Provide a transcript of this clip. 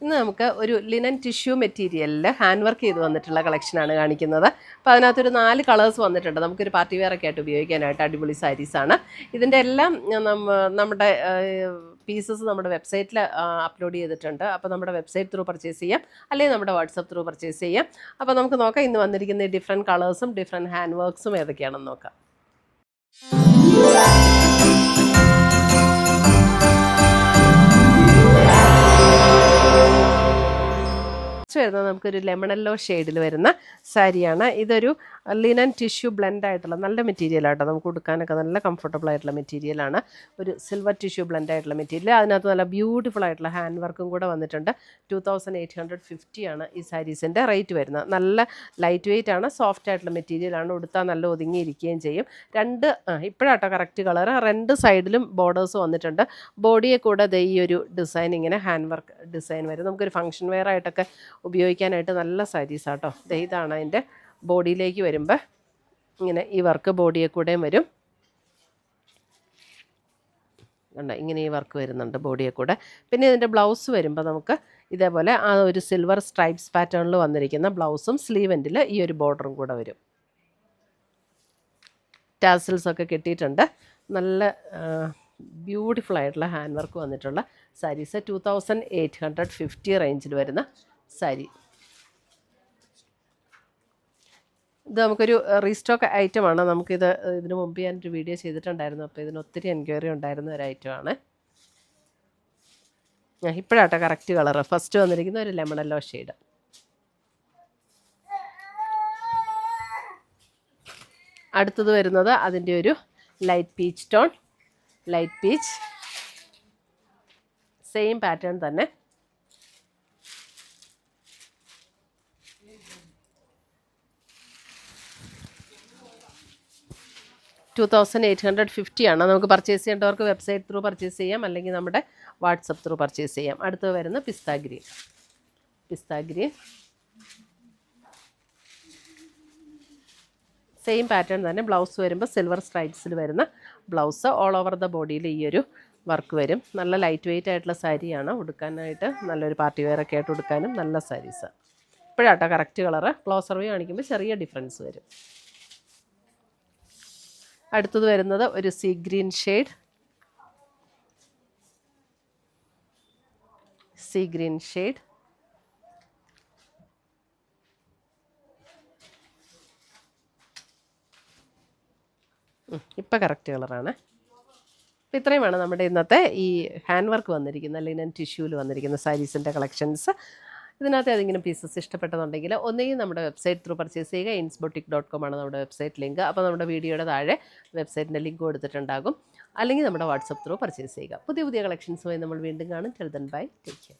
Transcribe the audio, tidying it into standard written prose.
ഇന്ന് നമുക്ക് ഒരു ലിനൻ ടിഷ്യൂ മെറ്റീരിയലിൽ ഹാൻഡ് വർക്ക് ചെയ്ത് വന്നിട്ടുള്ള കളക്ഷനാണ് കാണിക്കുന്നത്. അപ്പോൾ അതിനകത്തൊരു 4 കളേഴ്സ് വന്നിട്ടുണ്ട്. നമുക്കൊരു പാർട്ടി വെയർ ഒക്കെ ആയിട്ട് ഉപയോഗിക്കാനായിട്ട് അടിപൊളി സാരീസാണ്. ഇതിൻ്റെ എല്ലാം നമ്മുടെ പീസസ് നമ്മുടെ വെബ്സൈറ്റിൽ അപ്ലോഡ് ചെയ്തിട്ടുണ്ട്. അപ്പോൾ നമ്മുടെ വെബ്സൈറ്റ് ത്രൂ പർച്ചേസ് ചെയ്യാം, അല്ലെങ്കിൽ നമ്മുടെ വാട്സപ്പ് ത്രൂ പർച്ചേസ് ചെയ്യാം. അപ്പോൾ നമുക്ക് നോക്കാം ഇന്ന് വന്നിരിക്കുന്ന ഡിഫറെൻറ്റ് കളേഴ്സും ഡിഫറെൻറ്റ് ഹാൻഡ് വർക്ക്സും ഏതൊക്കെയാണെന്ന് നോക്കാം. വരുന്നത് നമുക്കൊരു ലെമൺ യെല്ലോ ഷെയ്ഡിൽ വരുന്ന സാരിയാണ്. ഇതൊരു ലിനൻ ടിഷ്യൂ ബ്ലെൻഡ് ആയിട്ടുള്ള നല്ല മെറ്റീരിയലാട്ടോ. നമുക്ക് ഉടുക്കാനൊക്കെ നല്ല കംഫർട്ടബിൾ ആയിട്ടുള്ള മെറ്റീരിയലാണ്. ഒരു സിൽവർ ടിഷ്യൂ ബ്ലെൻഡ് ആയിട്ടുള്ള മെറ്റീരിയൽ. അതിനകത്ത് നല്ല ബ്യൂട്ടിഫുൾ ആയിട്ടുള്ള ഹാൻഡ് വർക്കും കൂടെ വന്നിട്ടുണ്ട്. 2850 ആണ് ഈ സാരീസിൻ്റെ റേറ്റ് വരുന്നത്. നല്ല ലൈറ്റ് വെയിറ്റ് ആണ്, സോഫ്റ്റ് ആയിട്ടുള്ള മെറ്റീരിയലാണ്. ഉടുത്താൽ നല്ല ഒതുങ്ങിയിരിക്കുകയും ചെയ്യും. ഇപ്പോഴാട്ടോ കറക്റ്റ് കളർ. 2 സൈഡിലും ബോർഡേഴ്സ് വന്നിട്ടുണ്ട്. ബോഡിയെ കൂടെ ഈ ഒരു ഡിസൈൻ, ഇങ്ങനെ ഹാൻഡ് വർക്ക് ഡിസൈൻ വരും. നമുക്കൊരു ഫംഗ്ഷൻ വെയർ ആയിട്ടൊക്കെ ഉപയോഗിക്കാനായിട്ട് നല്ല സാരീസാട്ടോ. ഇതാണ് അതിൻ്റെ ബോഡിയിലേക്ക് വരുമ്പോൾ ഇങ്ങനെ ഈ വർക്ക് ബോഡിയെ കൂടെയും വരും. ഇങ്ങനെ ഈ വർക്ക് വരുന്നുണ്ട് ബോഡിയെ കൂടെ. പിന്നെ ഇതിൻ്റെ ബ്ലൗസ് വരുമ്പോൾ നമുക്ക് ഇതേപോലെ ആ ഒരു സിൽവർ സ്ട്രൈപ്സ് പാറ്റേണിൽ വന്നിരിക്കുന്ന ബ്ലൗസും സ്ലീവ് എൻഡിൽ ഈ ഒരു ബോർഡറും കൂടെ വരും. ടാസിൽസൊക്കെ കിട്ടിയിട്ടുണ്ട്. നല്ല ബ്യൂട്ടിഫുൾ ആയിട്ടുള്ള ഹാൻഡ് വർക്ക് വന്നിട്ടുള്ള സാരീസ്. 2850 റേഞ്ചിൽ വരുന്ന സാരി. ഇത് നമുക്കൊരു റീസ്റ്റോക്ക് ഐറ്റമാണ്. ഇതിന് മുമ്പ് ഞാനൊരു വീഡിയോ ചെയ്തിട്ടുണ്ടായിരുന്നു. അപ്പോൾ ഇതിന് ഒത്തിരി എൻക്വയറി ഉണ്ടായിരുന്ന ഒരു ഐറ്റമാണ്. ഇപ്പോഴാട്ടോ കറക്റ്റ് കളർ. ഫസ്റ്റ് വന്നിരിക്കുന്ന ഒരു ലെമൺ യെല്ലോ ഷെയ്ഡ്. അടുത്തത് വരുന്നത് അതിൻ്റെ ഒരു light peach tone. Light peach same pattern തന്നെ. $2850 ആണ്. നമുക്ക് പർച്ചേസ് ചെയ്യേണ്ടവർക്ക് വെബ്സൈറ്റ് ത്രൂ പർച്ചേസ് ചെയ്യാം, അല്ലെങ്കിൽ നമ്മുടെ വാട്സപ്പ് ത്രൂ പർച്ചേസ് ചെയ്യാം. അടുത്ത് വരുന്ന പിസ്ത ഗ്രീൻ. സെയിം പാറ്റേൺ തന്നെ. ബ്ലൗസ് വരുമ്പോൾ സിൽവർ സ്ട്രൈപ്സിൽ വരുന്ന ബ്ലൗസ്. ഓൾ ഓവർ ദ ബോഡിയിൽ ഈ ഒരു വർക്ക് വരും. നല്ല ലൈറ്റ് വെയിറ്റ് ആയിട്ടുള്ള സാരിയാണ്. ഉടുക്കാനായിട്ട് നല്ലൊരു പാർട്ടി വെയർ ഒക്കെ ആയിട്ട് ഉടുക്കാനും നല്ല സാരീസ്. ഇപ്പോഴാട്ടോ കറക്റ്റ് കളറ്. ക്ലോസർ വ്യൂ കാണിക്കുമ്പോൾ ചെറിയ ഡിഫറൻസ് വരും. അടുത്തത് വരുന്നത് ഒരു സീ ഗ്രീൻ ഷെയ്ഡ്. ഇപ്പം കറക്റ്റ് കളറാണ്. അപ്പോൾ ഇത്രയുമാണ് നമ്മുടെ ഇന്നത്തെ ഈ ഹാൻഡ് വർക്ക് വന്നിരിക്കുന്ന ലിനൻ ടിഷ്യൂവിൽ വന്നിരിക്കുന്ന സാരീസിൻ്റെ കളക്ഷൻസ്. ഇതിനകത്ത് ഏതെങ്കിലും പീസസ് ഇഷ്ടപ്പെട്ടതുണ്ടെങ്കിൽ ഒന്നെങ്കിൽ നമ്മുടെ വെബ്സൈറ്റ് ത്രൂ പർച്ചേസ് ചെയ്യുക. insbotic.com ആണ് നമ്മുടെ വെബ്സൈറ്റ് ലിങ്ക്. അപ്പോൾ നമ്മുടെ വീഡിയോയുടെ താഴെ വെബ്സൈറ്റിൻ്റെ ലിങ്ക് കൊടുത്തിട്ടുണ്ടാകും. അല്ലെങ്കിൽ നമ്മുടെ വാട്സപ്പ് ത്രൂ പർച്ചേസ് ചെയ്യുക. പുതിയ പുതിയ കളക്ഷൻസുമായി നമ്മൾ വീണ്ടും കാണും. Till then bye, take care.